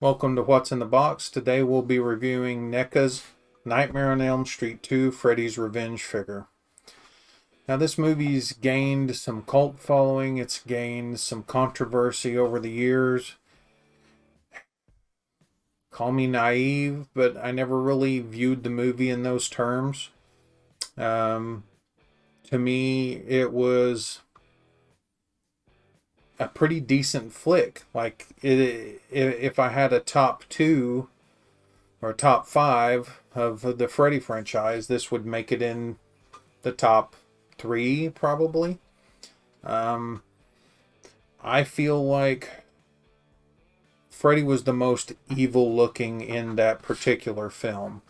Welcome to What's in the Box. Today we'll be reviewing Necas Nightmare on Elm Street 2 Freddy's Revenge figure. Now this movie's gained some cult following, it's gained some controversy over the years. Call me naive, but I never really viewed the movie in those terms. To me, it was a pretty decent flick. Like, if I had a top two or top five of the Freddy franchise, this would make it in the top three, probably. I feel like Freddy was the most evil looking in that particular film.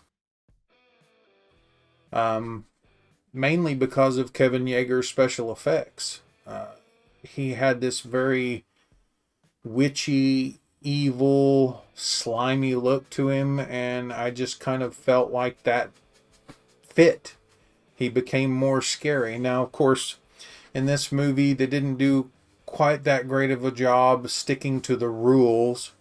Mainly because of Kevin Yeager's special effects. He had this very witchy, evil, slimy look to him, and I just kind of felt like that fit. He became more scary. Now, of course, in this movie, they didn't do quite that great of a job sticking to the rules.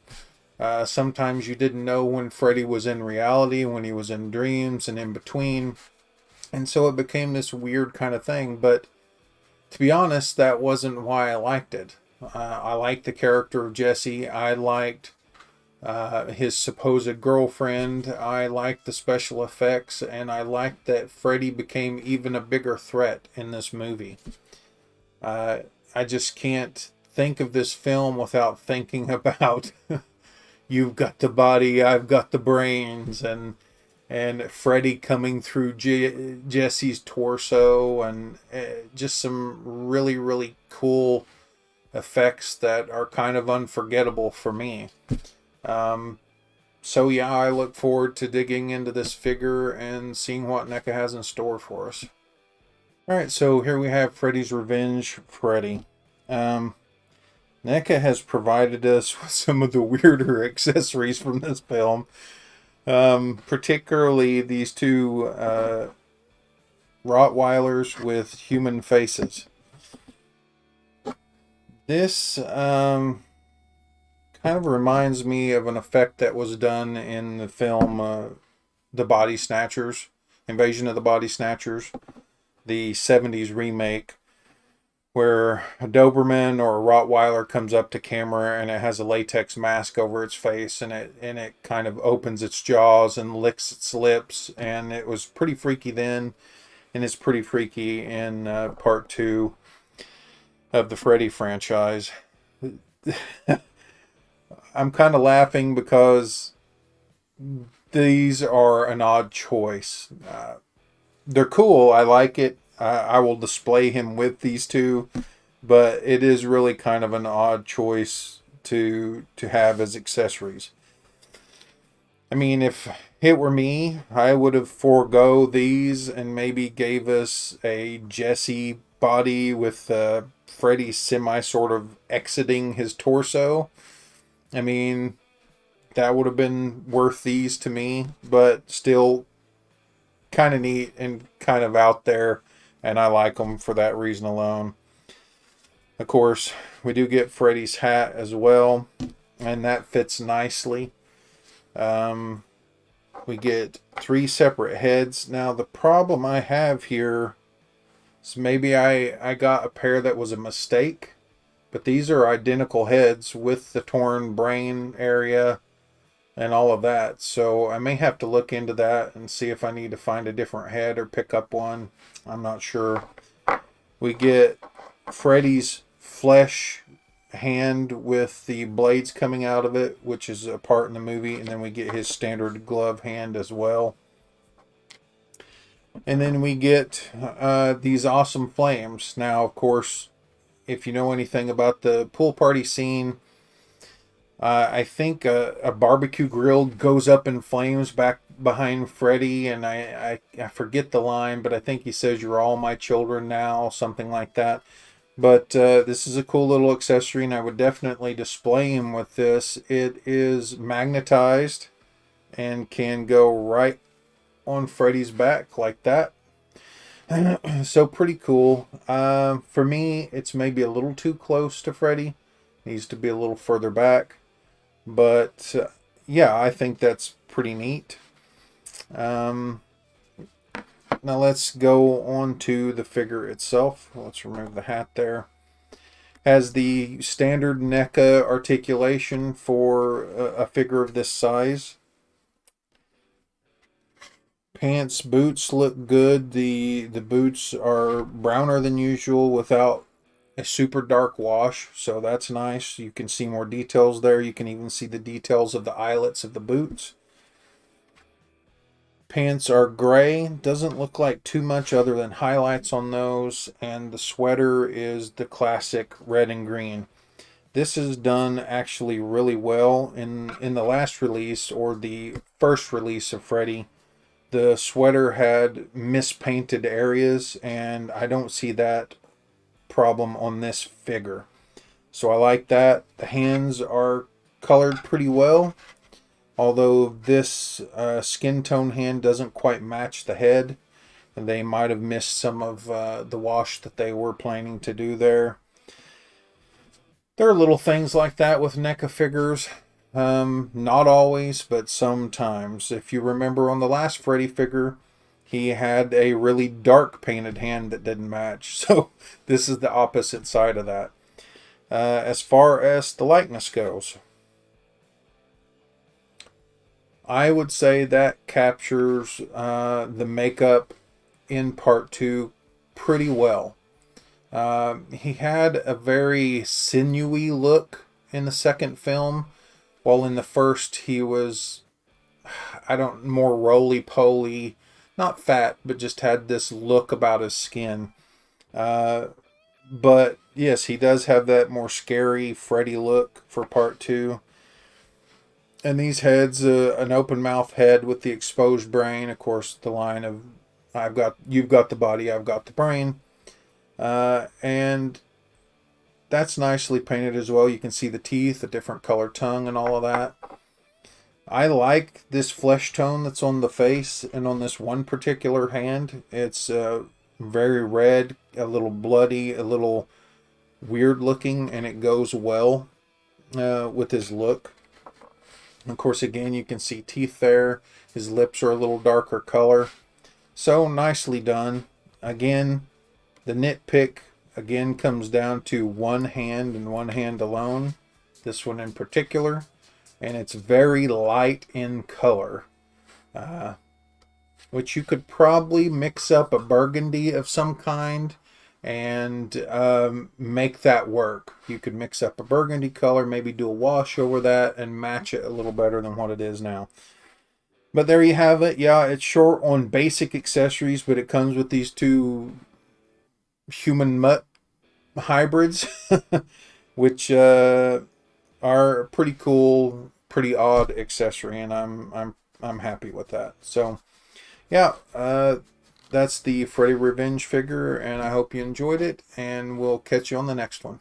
Sometimes you didn't know when Freddy was in reality, when he was in dreams, and in between. And so it became this weird kind of thing, but to be honest, that wasn't why I liked it. I liked the character of Jesse. I liked his supposed girlfriend. I liked the special effects, and I liked that Freddy became even a bigger threat in this movie. I just can't think of this film without thinking about you've got the body, I've got the brains, and Freddy coming through Jesse's torso, and just some really, really cool effects that are kind of unforgettable for me. So yeah, I look forward to digging into this figure and seeing what NECA has in store for us. Alright, so here we have Freddy's Revenge Freddy. NECA has provided us with some of the weirder accessories from this film. Particularly these two Rottweilers with human faces. This kind of reminds me of an effect that was done in the film The Body Snatchers, Invasion of the Body Snatchers, the 70s remake, where a Doberman or a Rottweiler comes up to camera and it has a latex mask over its face, and it kind of opens its jaws and licks its lips, and it was pretty freaky then, and it's pretty freaky in part 2 of the Freddy franchise. I'm kind of laughing because these are an odd choice. They're cool. I like it. I will display him with these two, but it is really kind of an odd choice to have as accessories. I mean, if it were me, I would have forego these and maybe gave us a Jesse body with Freddy semi sort of exiting his torso. I mean, that would have been worth these to me, but still kind of neat and kind of out there. And I like them for that reason alone. Of course, we do get Freddy's hat as well, and that fits nicely. We get 3 separate heads. Now, the problem I have here is maybe I got a pair that was a mistake, but these are identical heads with the torn brain area and all of that. So I may have to look into that and see if I need to find a different head or pick up one. I'm not sure. We get Freddy's flesh hand with the blades coming out of it, which is a part in the movie, and then we get his standard glove hand as well. And then we get these awesome flames. Now, of course, if you know anything about the pool party scene, I think a barbecue grill goes up in flames back behind Freddy, and I forget the line, but I think he says, "You're all my children now," something like that. But this is a cool little accessory, and I would definitely display him with this. It is magnetized and can go right on Freddy's back like that. So pretty cool. For me, it's maybe a little too close to Freddy. Needs to be a little further back. But yeah, I think that's pretty neat. Um, Now let's go on to the figure itself. Let's remove the hat there. Has the standard NECA articulation for a figure of this size. Pants, boots look good. The boots are browner than usual without a super dark wash, so that's nice. You can see more details there. You can even see the details of the eyelets of the boots. Pants are gray. Doesn't look like too much other than highlights on those. And the sweater is the classic red and green. This is done actually really well. In the last release, or the first release of Freddy, the sweater had mispainted areas, and I don't see that problem on this figure. So I like that. The hands are colored pretty well. Although this skin tone hand doesn't quite match the head, and they might have missed some of the wash that they were planning to do there. There are little things like that with NECA figures. Not always, but sometimes. If you remember on the last Freddy figure, he had a really dark painted hand that didn't match. So this is the opposite side of that. As far as the likeness goes, I would say that captures the makeup in part 2 pretty well. He had a very sinewy look in the second film, while in the first he was, more roly-poly, not fat, but just had this look about his skin. But yes, he does have that more scary Freddy look for part 2. And these heads, an open mouth head with the exposed brain. Of course, the line of you've got the body, I've got the brain. And that's nicely painted as well. You can see the teeth, a different color tongue, and all of that. I like this flesh tone that's on the face and on this one particular hand. It's very red, a little bloody, a little weird looking, and it goes well with his look. Of course, again, you can see teeth there. His lips are a little darker color. So nicely done. Again, the nitpick again comes down to one hand and one hand alone. This one in particular. And it's very light in color. Which you could probably mix up a burgundy of some kind and make that work. You could mix up a burgundy color, maybe do a wash over that and match it a little better than what it is now. But there you have it. Yeah, it's short on basic accessories, but it comes with these two human mutt hybrids, which are pretty cool, pretty odd accessory, and I'm happy with that. So yeah, that's the Freddy Revenge figure, and I hope you enjoyed it, and we'll catch you on the next one.